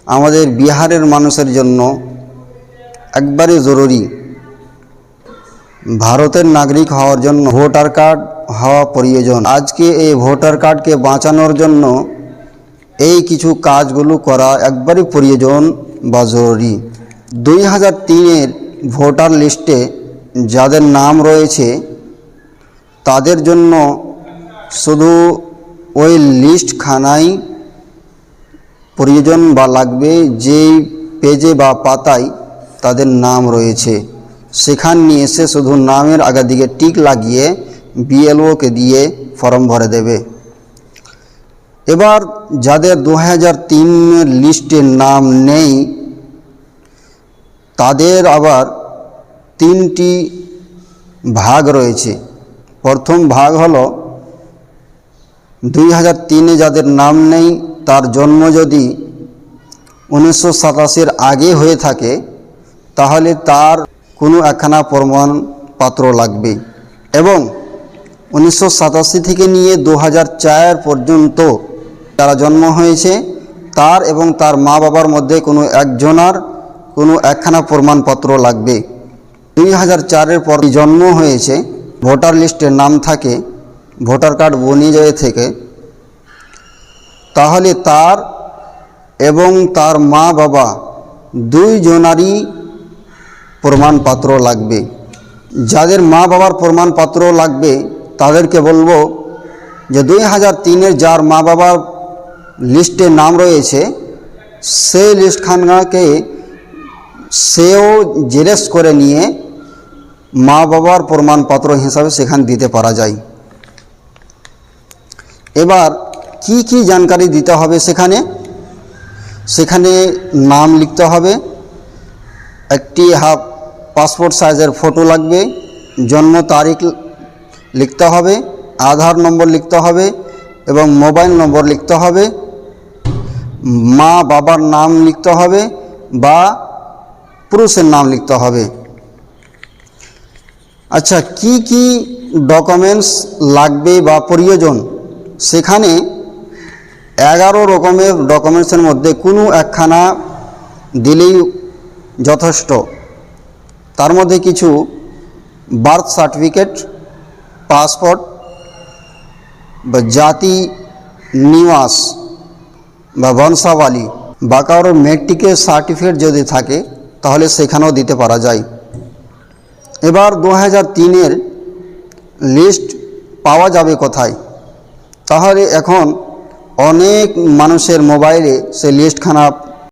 আমাদের বিহারের মানুষের জন্য একবারে জরুরি। ভারতের নাগরিক হওয়ার জন্য ভোটার কার্ড হওয়া প্রয়োজন। আজকে এই ভোটার কার্ডকে বাঁচানোর জন্য এই কিছু কাজগুলো করা একবারে প্রয়োজন বা জরুরি। 2003-এর ভোটার লিস্টে যাদের নাম রয়েছে তাদের জন্য শুধু ওই লিস্টখানাই প্রয়োজন বা লাগবে, যেই পেজে বা পাতায় তাদের নাম রয়েছে সেখান নিয়ে এসে শুধু নামের আগের দিকে টিক লাগিয়ে বিএলওকে দিয়ে ফর্ম ভরে দেবে। এবার যাদের 2003-এর লিস্টে নাম নেই তাদের আবার 3টি ভাগ রয়েছে। প্রথম ভাগ হলো 2003-এ যাদের নাম নেই তার জন্ম যদি 1987-এর আগে হয়ে থাকে তাহলে তার কোনো একখানা প্রমাণপত্র লাগবে, এবং 1987 থেকে নিয়ে 2004 পর্যন্ত যারা জন্ম হয়েছে তার এবং তার মা বাবার মধ্যে কোনো একজনার কোনো একখানা প্রমাণপত্র লাগবে। 2004-এর পর জন্ম হয়েছে, ভোটার লিস্টে নাম থাকে, ভোটার কার্ড বনিয়ে যায় থেকে, তাহলে তার এবং তার মা বাবা দুইজনারই প্রমাণপত্র লাগবে। যাদের মা বাবার প্রমাণপত্র লাগবে তাদেরকে বলবো যে 2003-এর যার মা বাবার লিস্টে নাম রয়েছে সেই লিস্টখানাকে সেও জেরক্স করে নিয়ে মা বাবার প্রমাণপত্র হিসাবে সেখানে দিতে পারা যায়। এবার কি কি জানকারি দিতে হবে সেখানে নাম লিখতে হবে, একটি হাফ পাসপোর্ট সাইজের ফটো লাগবে, জন্ম তারিখ লিখতে হবে, আধার নম্বর লিখতে হবে এবং মোবাইল নম্বর লিখতে হবে, মা বাবার নাম লিখতে হবে বা পুরুষের নাম লিখতে হবে। আচ্ছা, কি কি ডকুমেন্টস লাগবে বা প্রয়োজন, সেখানে 11 রকমের ডকুমেন্টসের মধ্যে কোনো একখানা দিলেই যথেষ্ট। তার মধ্যে কিছু বার্থ সার্টিফিকেট, পাসপোর্ট বা জাতি নিবাস বা বংশাবলী বা কারোর মেট্রিকের সার্টিফিকেট যদি থাকে তাহলে সেখানেও দিতে পারা যায়। এবার 2003-এর লিস্ট পাওয়া যাবে কোথায়? তাহলে এখন অনেক মানুষের মোবাইলে সে লিস্টখানা